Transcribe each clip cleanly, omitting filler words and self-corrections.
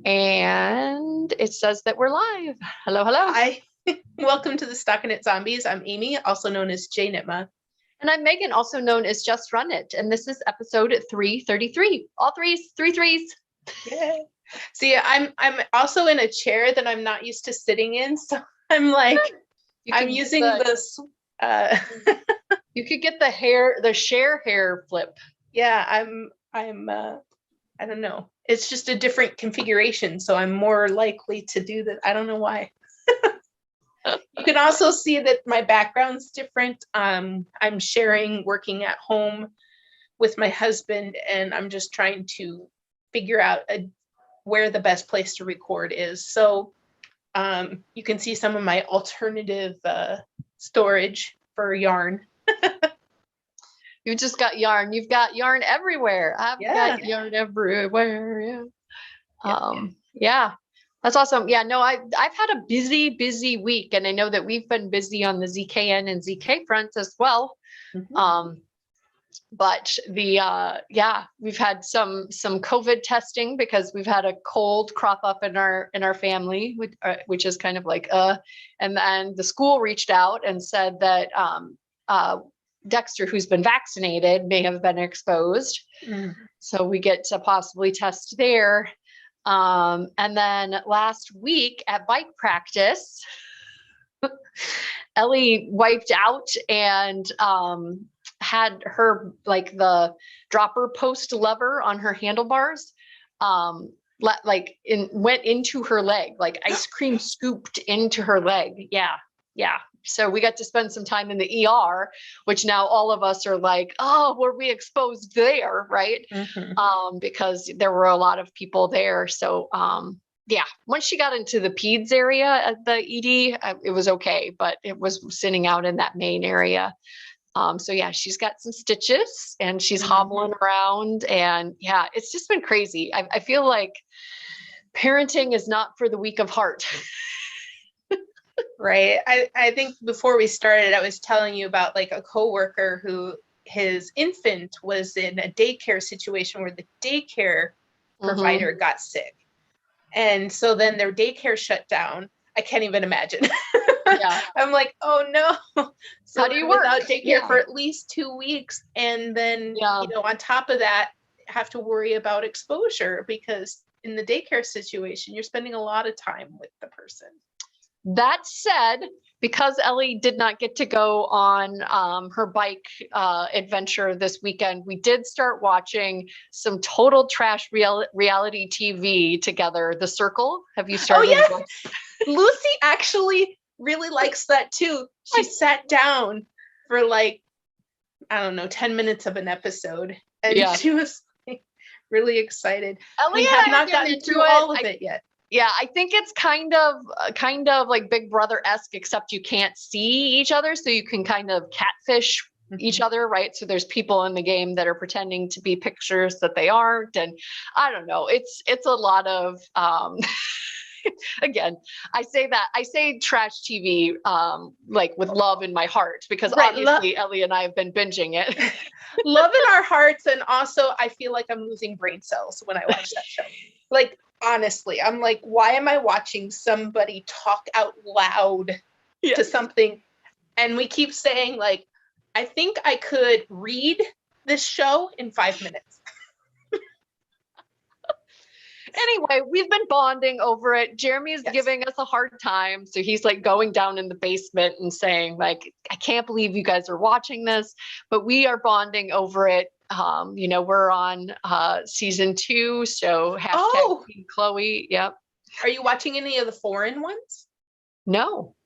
And it says that we're live. Hello, hello. Hi, welcome to the StockinetteZombies. I'm Amy, also known as J Nitma. And I'm Megan, also known as Just Run It. And this is episode 333. All threes, three threes. Yeah. See, I'm also in a chair that I'm not used to sitting in, so I'm like, I'm using this. You could get the share hair flip. Yeah, I don't know. It's just a different configuration, so I'm more likely to do that. I don't know why. You can also see that my background's different. I'm sharing working at home with my husband, and I'm just trying to figure out where the best place to record is. So you can see some of my alternative storage for yarn. You've just got yarn. You've got yarn everywhere. I've got yarn everywhere. Yeah. That's awesome. Yeah, no, I've had a busy week, and I know that we've been busy on the ZKN and ZK fronts as well. Mm-hmm. But we've had some COVID testing because we've had a cold crop up in our family, which is kind of like and then the school reached out and said that Dexter, who's been vaccinated, may have been exposed. Mm. So we get to possibly test there. And then last week at bike practice, Ellie wiped out and had her, like, the dropper post lever on her handlebars, went into her leg, like ice cream scooped into her leg. Yeah. So we got to spend some time in the ER, which now all of us are like, oh, were we exposed there? Right. Mm-hmm. Because there were a lot of people there. So, once she got into the peds area at the ED, it was okay, but it was sitting out in that main area. So yeah, she's got some stitches and she's hobbling around, and yeah, it's just been crazy. I feel like parenting is not for the weak of heart. Right. I think before we started, I was telling you about like a coworker who his infant was in a daycare situation where the daycare provider got sick. And so then their daycare shut down. I can't even imagine. Yeah. I'm like, oh no. So how do you work without daycare for at least 2 weeks? And then, on top of that, have to worry about exposure, because in the daycare situation, you're spending a lot of time with the person. That said, because Ellie did not get to go on her bike adventure this weekend, we did start watching some total trash reality TV together. The Circle. Have you started? Oh, yeah. Lucy actually really likes that too. She sat down for 10 minutes of an episode, and she was really excited. Ellie, we have not gotten through all of it yet. Yeah, I think it's kind of like Big Brother-esque, except you can't see each other, so you can kind of catfish each other, right? So there's people in the game that are pretending to be pictures that they aren't, and I don't know. It's a lot of again, I say trash TV like with love in my heart, because obviously Ellie and I have been binging it. Love in our hearts, and also I feel like I'm losing brain cells when I watch that show. Like, honestly, I'm like, why am I watching somebody talk out loud to something? And we keep saying, like, I think I could read this show in 5 minutes. Anyway, we've been bonding over it. Jeremy's giving us a hard time. So he's like going down in the basement and saying, like, I can't believe you guys are watching this, but we are bonding over it. We're on season 2. So hashtag Team Chloe. Yep. Are you watching any of the foreign ones? No.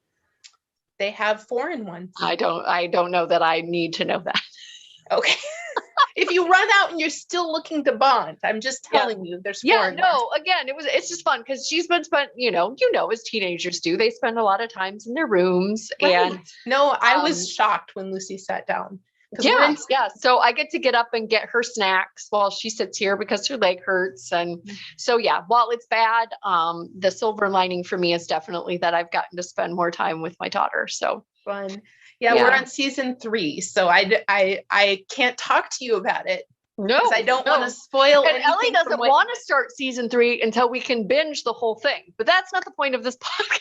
They have foreign ones. I don't know that I need to know that. Okay. If you run out and you're still looking to bond, I'm just telling you, there's foreign ones. Again, it's just fun because she's been spent, as teenagers do, they spend a lot of times in their rooms. Right. And no, I was shocked when Lucy sat down. Yeah. So I get to get up and get her snacks while she sits here because her leg hurts. And so, while it's bad, the silver lining for me is definitely that I've gotten to spend more time with my daughter. So fun. Yeah, we're on season 3, so I can't talk to you about it No, because I don't want to spoil and anything. Ellie doesn't want to start season 3 until we can binge the whole thing. But that's not the point of this podcast.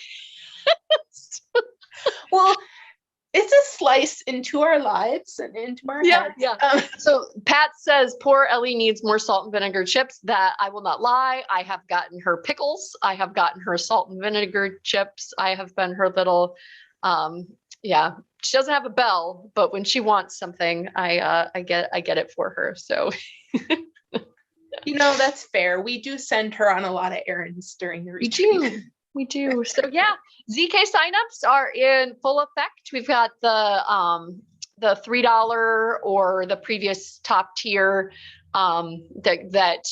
Well, it's a slice into our lives and into our heads. Yeah. So Pat says poor Ellie needs more salt and vinegar chips. That I will not lie. I have gotten her pickles. I have gotten her salt and vinegar chips. I have been her little, she doesn't have a bell, but when she wants something, I get it for her. So that's fair. We do send her on a lot of errands during the retreat. We do. So yeah, ZK signups are in full effect. We've got the $3 or the previous top tier because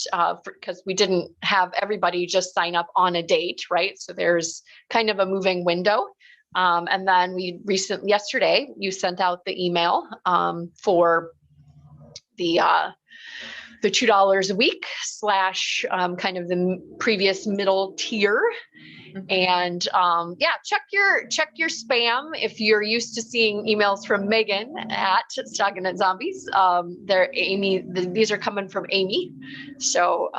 we didn't have everybody just sign up on a date, right? So there's kind of a moving window. And then yesterday, you sent out the email for the $2 a week / kind of the previous middle tier. And check your spam if you're used to seeing emails from Megan at StockinetteZombies. These are coming from Amy. So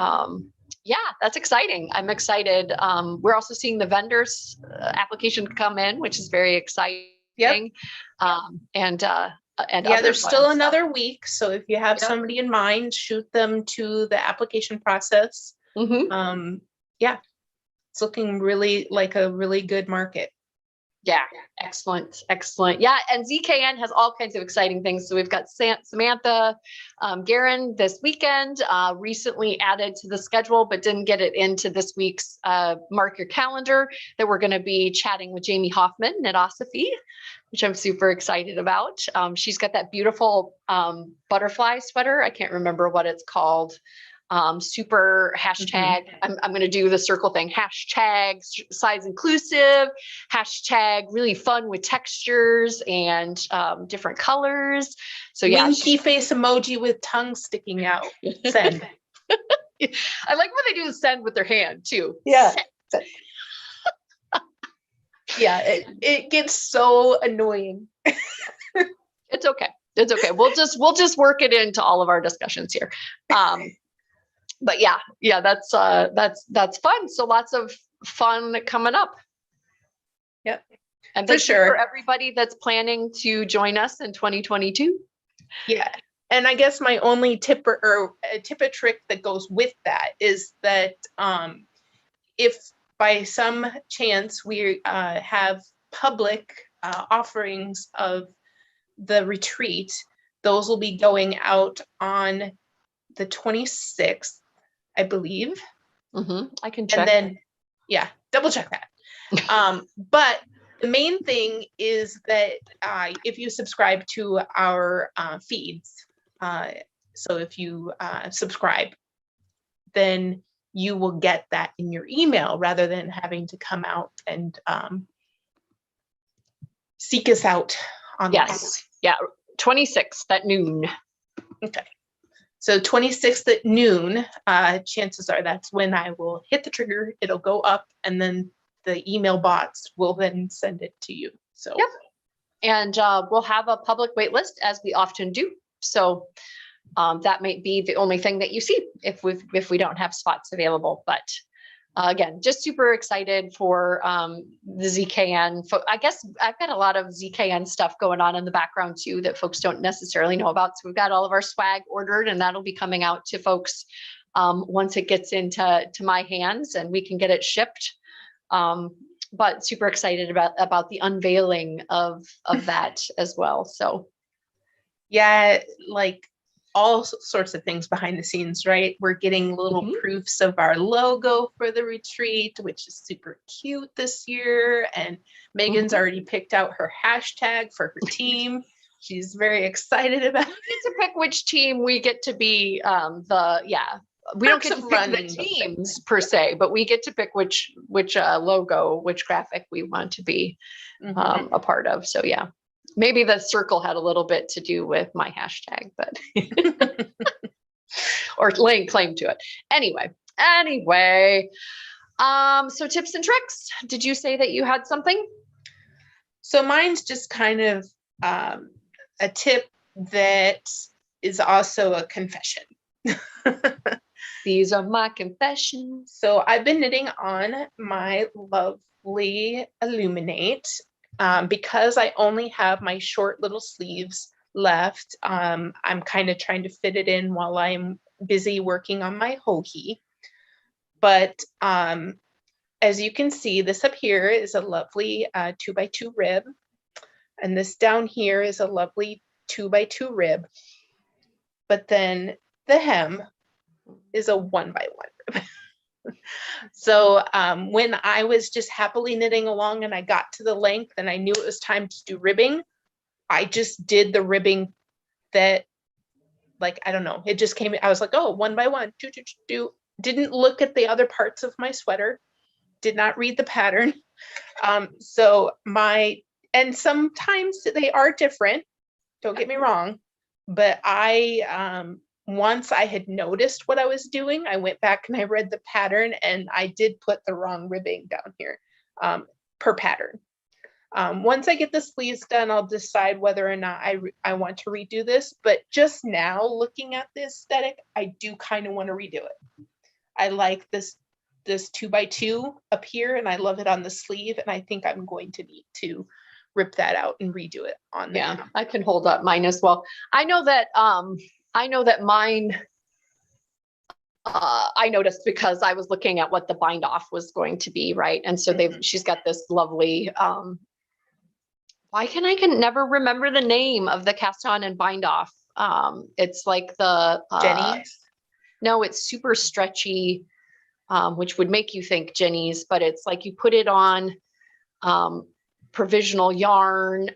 that's exciting. I'm excited. We're also seeing the vendors application come in, which is very exciting. Yep. There's still another week. So if you have somebody in mind, shoot them to the application process. It's looking really like a really good market. Yeah, excellent. Yeah, and ZKN has all kinds of exciting things. So we've got Samantha Guerin this weekend, recently added to the schedule, but didn't get it into this week's mark your calendar, that we're going to be chatting with Jamie Hoffman, Knitosophy, which I'm super excited about. She's got that beautiful butterfly sweater. I can't remember what it's called. Super hashtag, I'm going to do the circle thing, hashtag size inclusive, hashtag really fun with textures and different colors. So winky face emoji with tongue sticking out. Send. I like when they do the send with their hand too. Yeah. It gets so annoying. It's okay. We'll just work it into all of our discussions here. But that's fun. So lots of fun coming up. Yep. And for sure, for everybody that's planning to join us in 2022. Yeah. And I guess my only tip or a trick that goes with that is that if by some chance we have public offerings of the retreat, those will be going out on the 26th. I believe. I can check. And then, double check that. But the main thing is that if you subscribe to our feeds, so if you subscribe, then you will get that in your email rather than having to come out and seek us out online. Yes. Yeah. 26th at noon. Okay. So 26th at noon, chances are that's when I will hit the trigger. It'll go up, and then the email bots will then send it to you. So, and we'll have a public wait list, as we often do. So that might be the only thing that you see if we don't have spots available. But again, just super excited for the ZKN. I guess I've got a lot of ZKN stuff going on in the background too that folks don't necessarily know about. So we've got all of our swag ordered, and that'll be coming out to folks once it gets into my hands and we can get it shipped. But super excited about the unveiling of that as well. So like all sorts of things behind the scenes, right? We're getting little proofs of our logo for the retreat, which is super cute this year. And Megan's already picked out her hashtag for her team. She's very excited about it. We get to pick which team we get to be we don't get to pick the teams per se, but we get to pick which logo, which graphic we want to be a part of. So maybe the circle had a little bit to do with my hashtag, but or laying claim to it. Anyway. So tips and tricks. Did you say that you had something? So mine's just kind of a tip that is also a confession. These are my confessions. So I've been knitting on my lovely Illuminate because I only have my short little sleeves left. I'm kind of trying to fit it in while I'm busy working on my Hoagie. But as you can see, this up here is a lovely 2x2 rib. And this down here is a lovely 2x2 rib. But then the hem is a 1x1 rib. So when I was just happily knitting along and I got to the length and I knew it was time to do ribbing, I just did the ribbing that, like, I don't know, it just came, I was like, oh, 1x1, didn't look at the other parts of my sweater, did not read the pattern. And sometimes they are different, don't get me wrong, but once I had noticed what I was doing, I went back and I read the pattern and I did put the wrong ribbing down here per pattern. Once I get the sleeves done, I'll decide whether or not I want to redo this. But just now, looking at the aesthetic, I do kind of want to redo it. I like this 2x2 up here and I love it on the sleeve. And I think I'm going to need to rip that out and redo it on there. Yeah, I can hold up mine as well. I know that mine, I noticed because I was looking at what the bind off was going to be, right? And so she's got this lovely, I can never remember the name of the cast on and bind off. It's like the Jenny's? No, it's super stretchy, which would make you think Jenny's, but it's like you put it on provisional yarn.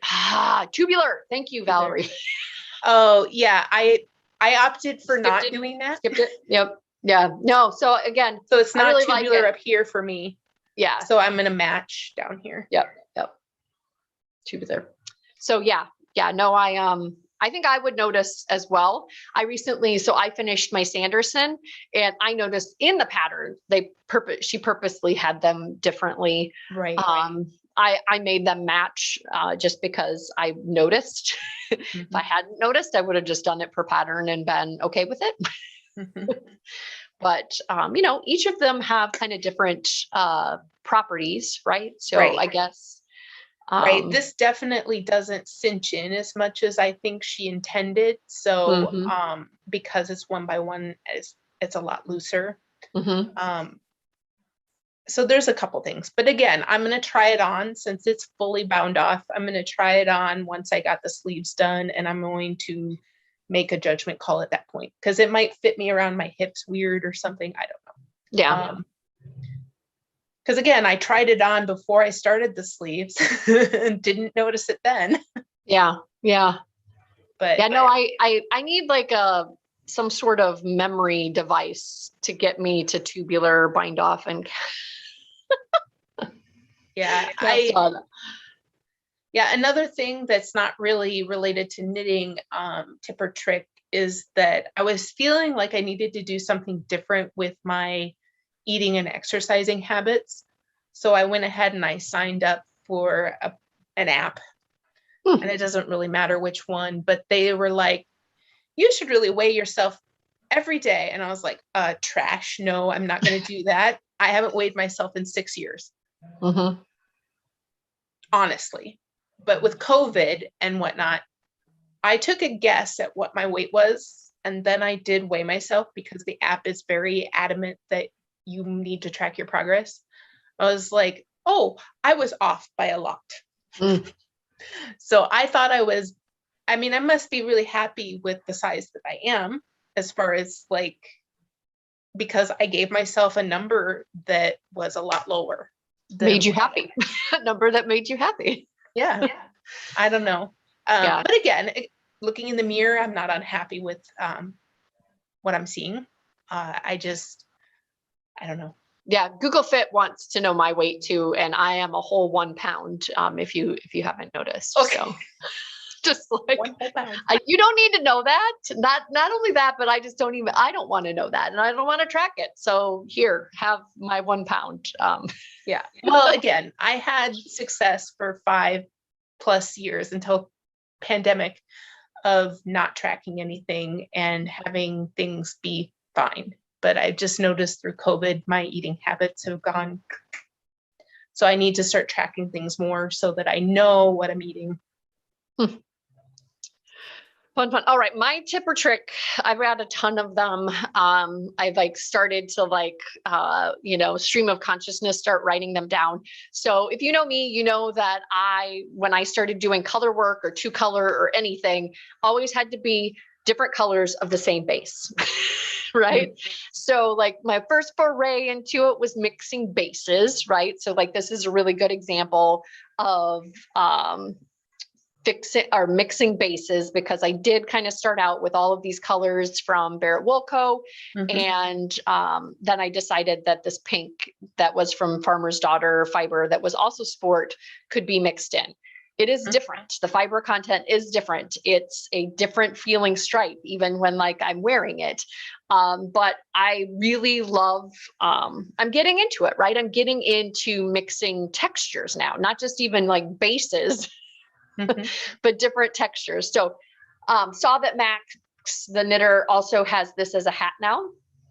Tubular. Thank you, Valerie. Oh yeah, I opted for not doing that. Skipped it. Yep. Yeah. No. So again, so it's not really tubular like up here for me. Yeah. So I'm gonna match down here. Yep. Tubular. So yeah. No, I think I would notice as well. I finished my Sanderson and I noticed in the pattern, she purposely had them differently. Right. I made them match just because I noticed. If I hadn't noticed, I would have just done it per pattern and been okay with it. But, each of them have kind of different properties, right? So I guess. Right. This definitely doesn't cinch in as much as I think she intended. So because it's 1x1, it's a lot looser. So there's a couple things, but again, I'm going to try it on since it's fully bound off. I'm going to try it on once I got the sleeves done, and I'm going to make a judgment call at that point because it might fit me around my hips weird or something. I don't know. Yeah. Because again, I tried it on before I started the sleeves and didn't notice it then. Yeah. But yeah, no, I need like some sort of memory device to get me to tubular bind off and yeah, another thing that's not really related to knitting tip or trick is that I was feeling like I needed to do something different with my eating and exercising habits. So I went ahead and I signed up for an app. And it doesn't really matter which one, but they were like, you should really weigh yourself every day. And I was like, trash. No, I'm not going to do that. I haven't weighed myself in 6 years. Honestly. But with COVID and whatnot, I took a guess at what my weight was. And then I did weigh myself because the app is very adamant that you need to track your progress. I was like, oh, I was off by a lot. So I thought I must be really happy with the size that I am as far as like, because I gave myself a number that was a lot lower. Made you happy. A number that made you happy. Yeah. I don't know. But again, looking in the mirror, I'm not unhappy with what I'm seeing. I don't know. Yeah, Google Fit wants to know my weight too, and I am a whole 1 pound. If you haven't noticed, okay. So just like 1 whole pound. You don't need to know that. Not only that, but I just I don't want to know that, and I don't want to track it. So here, have my 1 pound. Yeah. Well, again, I had success for 5+ years until pandemic of not tracking anything and having things be fine. But I've just noticed through COVID, my eating habits have gone. So I need to start tracking things more so that I know what I'm eating. Fun. All right. My tip or trick, I've got a ton of them. I've like started to like, stream of consciousness, start writing them down. So if you know me, you know that when I started doing color work or two color or anything, always had to be different colors of the same base. Right. Mm-hmm. So like my first foray into it was mixing bases. Right. So like, this is a really good example of, mixing bases, because I did kind of start out with all of these colors from Barrett Woolco. Mm-hmm. And then I decided that this pink that was from Farmer's Daughter fiber that was also sport could be mixed in. It is different. The fiber content is different. It's a different feeling stripe, even when like I'm wearing it. But I really love, I'm getting into it, right? I'm getting into mixing textures now, not just even like bases, but different textures. So saw that Max, the knitter, also has this as a hat now,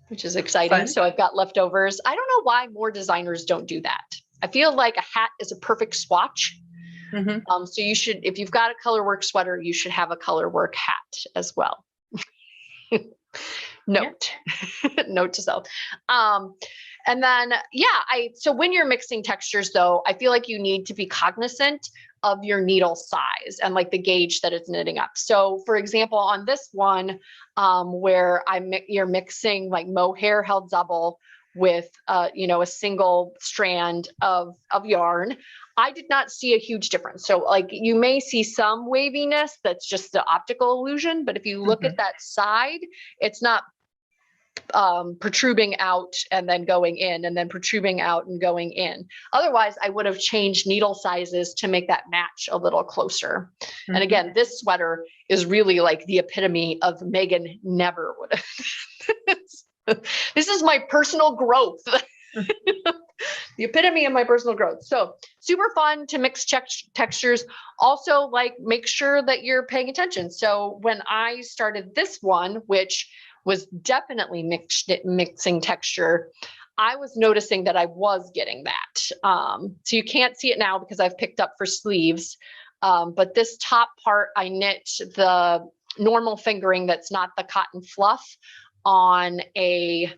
which is exciting. Fun. So I've got leftovers. I don't know why more designers don't do that. I feel like a hat is a perfect swatch. Mm-hmm. So you should, if you've got a color work sweater, you should have a color work hat as well. Note to self. And then, so when you're mixing textures though, I feel like you need to be cognizant of your needle size and like the gauge that it's knitting up. So for example, on this one, where you're mixing like mohair held double with, a single strand of yarn, I did not see a huge difference. So like you may see some waviness, that's just the optical illusion. But if you look at that side, it's not protruding out and then going in, and then protruding out and going in. Otherwise, I would have changed needle sizes to make that match a little closer. And again, this sweater is really like the epitome of Megan never would have. This is my personal growth. The epitome of my personal growth. So super fun to mix textures. Also, like, make sure that you're paying attention. So when I started this one, which was definitely mixing texture, I was noticing that I was getting that. So you can't see it now because I've picked up for sleeves. But this top part, I knit the normal fingering that's not the cotton fluff on a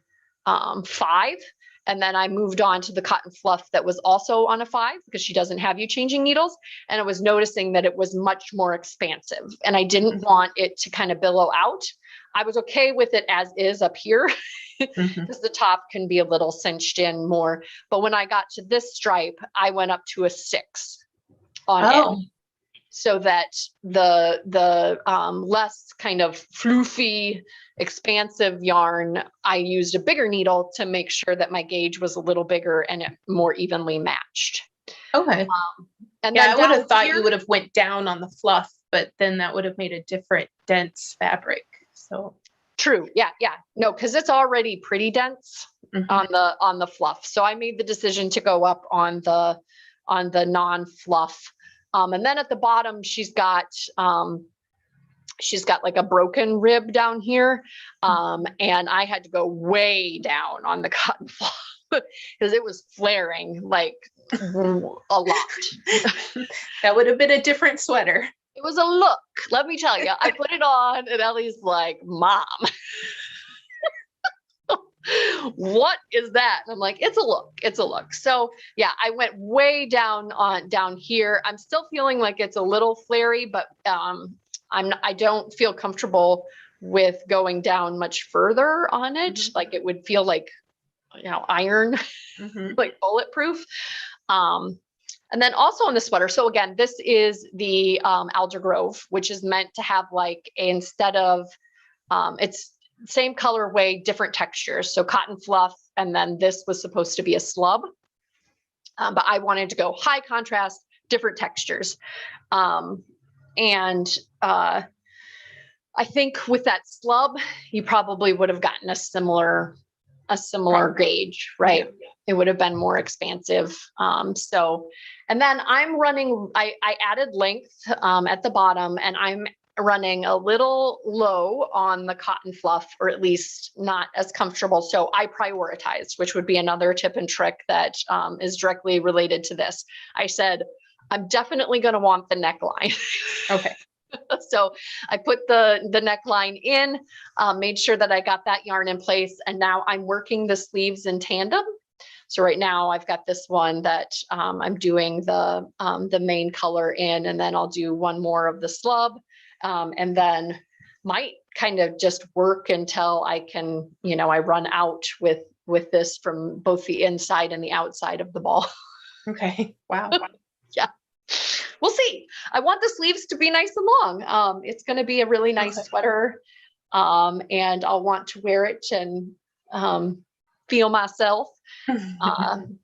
5. And then I moved on to the cotton fluff that was also on a 5, because she doesn't have you changing needles. And I was noticing that it was much more expansive, and I didn't want it to kind of billow out. I was okay with it as is up here, because the top can be a little cinched in more. But when I got to this stripe, I went up to a 6 on end, so that the less kind of floofy, expansive yarn, I used a bigger needle to make sure that my gauge was a little bigger and it more evenly matched. Okay. And yeah, I would have thought you would have went down on the fluff, but then that would have made a different dense fabric. So true. Yeah. No, because it's already pretty dense on the fluff. So I made the decision to go up on the non-fluff. And then at the bottom, she's got like a broken rib down here. And I had to go way down on the cotton fluff because it was flaring like a lot. That would have been a different sweater. It was a look. Let me tell you, I put it on and Ellie's like, Mom, what is that? And I'm like, it's a look. So yeah, I went way down here. I'm still feeling like it's a little flary, but I don't feel comfortable with going down much further on it. Like it would feel like, iron, like bulletproof. And then also on the sweater. So again, this is the Aldergrove, which is meant to have like, instead of, it's same colorway, different textures. So cotton fluff. And then this was supposed to be a slub. But I wanted to go high contrast, different textures. And I think with that slub, you probably would have gotten a similar gauge, right? Yeah. It would have been more expansive. And then I'm running, I added length at the bottom, and I'm running a little low on the cotton fluff, or at least not as comfortable. So I prioritized, which would be another tip and trick that is directly related to this. I said, I'm definitely going to want the neckline. Okay. So I put the neckline in, made sure that I got that yarn in place. And now I'm working the sleeves in tandem. So right now I've got this one that I'm doing the main color in, and then I'll do one more of the slub, and then might kind of just work until I can, I run out with this from both the inside and the outside of the ball. Okay. Wow. Yeah. We'll see. I want the sleeves to be nice and long. It's going to be a really nice sweater. And I'll want to wear it and feel myself. And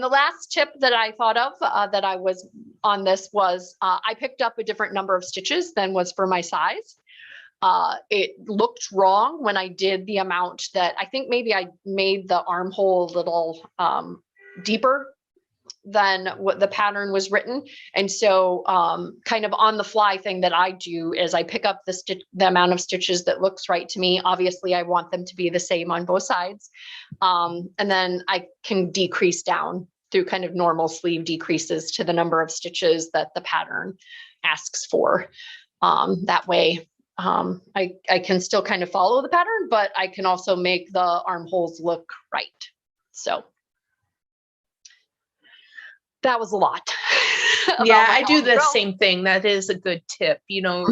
the last tip that I thought of that I was on this was I picked up a different number of stitches than was for my size. It looked wrong when I did the amount that I think maybe I made the armhole a little deeper than what the pattern was written. And so kind of on the fly thing that I do is I pick up the amount of stitches that looks right to me. Obviously I want them to be the same on both sides. And then I can decrease down through kind of normal sleeve decreases to the number of stitches that the pattern asks for. That way I can still kind of follow the pattern, but I can also make the armholes look right. So that was a lot. Yeah, I do the same thing. That is a good tip.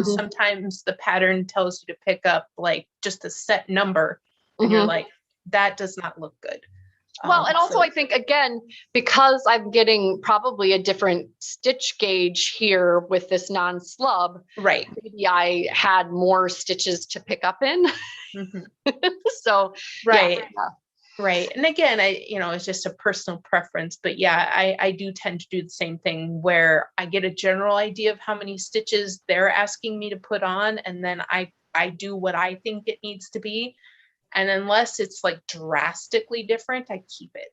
Sometimes the pattern tells you to pick up like just a set number and you're like, that does not look good. Well, and also I think, again, because I'm getting probably a different stitch gauge here with this non-slub, right? Maybe I had more stitches to pick up in. So, right. Yeah. Right. And again, it's just a personal preference, but yeah, I do tend to do the same thing where I get a general idea of how many stitches they're asking me to put on. And then I do what I think it needs to be. And unless it's like drastically different, I keep it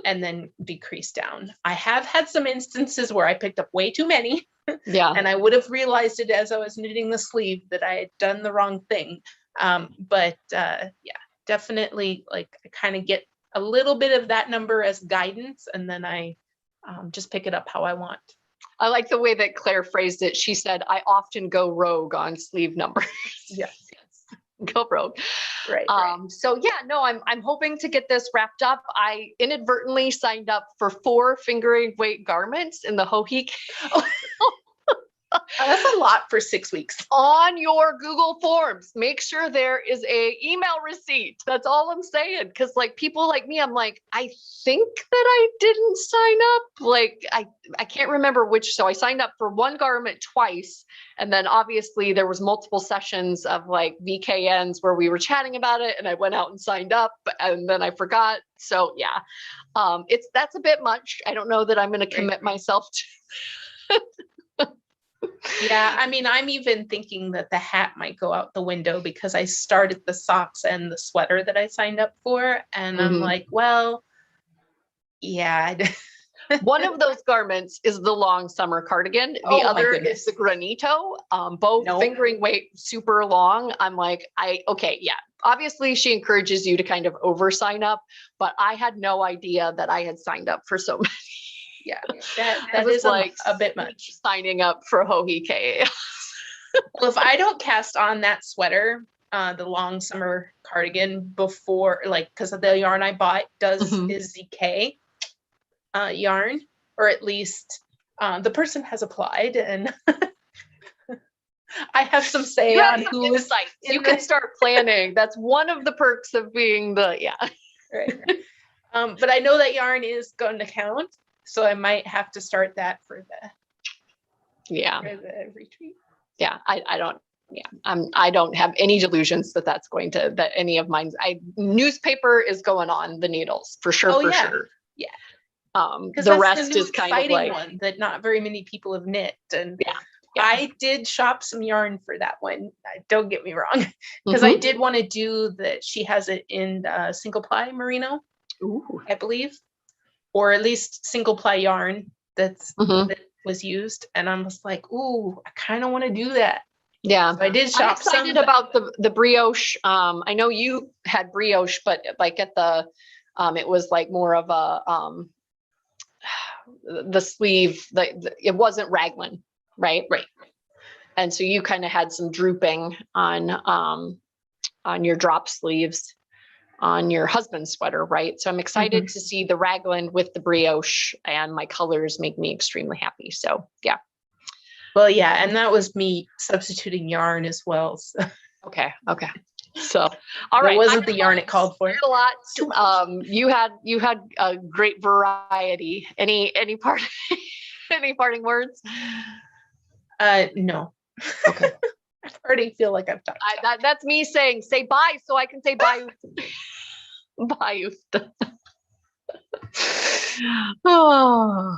and then decrease down. I have had some instances where I picked up way too many. Yeah. And I would have realized it as I was knitting the sleeve that I had done the wrong thing. But yeah. Definitely, like I kind of get a little bit of that number as guidance, and then I just pick it up how I want. I like the way that Claire phrased it. She said, "I often go rogue on sleeve numbers." Yes. Go rogue. Right. So yeah, no, I'm hoping to get this wrapped up. I inadvertently signed up for 4 fingering weight garments in the Hohe. That's a lot for 6 weeks. On your Google Forms, make sure there is a email receipt. That's all I'm saying. Because like people like me, I'm like, I think that I didn't sign up. Like I can't remember which. So I signed up for one garment twice. And then obviously there was multiple sessions of like VKNs where we were chatting about it. And I went out and signed up and then I forgot. So yeah, that's a bit much. I don't know that I'm going to commit myself to. Yeah, I mean, I'm even thinking that the hat might go out the window because I started the socks and the sweater that I signed up for. And I'm like, well, yeah. One of those garments is the long summer cardigan. The other is the granito, both fingering weight, super long. I'm like, okay, yeah. Obviously, she encourages you to kind of over sign up, but I had no idea that I had signed up for so many. Yeah, that is like a bit much. Signing up for Hohe KA. Well, if I don't cast on that sweater, the long summer cardigan before, like, because the yarn I bought is ZK yarn, or at least the person has applied, and I have some say on who is. You can start planning. That's one of the perks of being right. But I know that yarn is going to count. So I might have to start that for the retreat. Yeah, I don't. Yeah, I don't have any delusions that any of mine. Newspaper is going on the needles for sure. Sure. Yeah. The rest is kind of like one that not very many people have knit, and I did shop some yarn for that one. Don't get me wrong, because I did want to do that. She has it in single ply merino, I believe. Or at least single ply yarn that was used. And I'm just like, ooh, I kind of want to do that. Yeah. So I did I'm shop excited some. about the brioche. I know you had brioche, but like at the, it was like more of a, the sleeve, it wasn't raglan, right? Right. And so you kind of had some drooping on your drop sleeves on your husband's sweater, right? So I'm excited to see the raglan with the brioche, and my colors make me extremely happy. So yeah. Well, yeah, and that was me substituting yarn as well. So. Okay. So, all right. That wasn't the yarn it called for. A lot. You had a great variety. Any part, any parting words? No. Okay. I already feel like I've talked. That's me saying say bye, so I can say bye. Bye. Oh,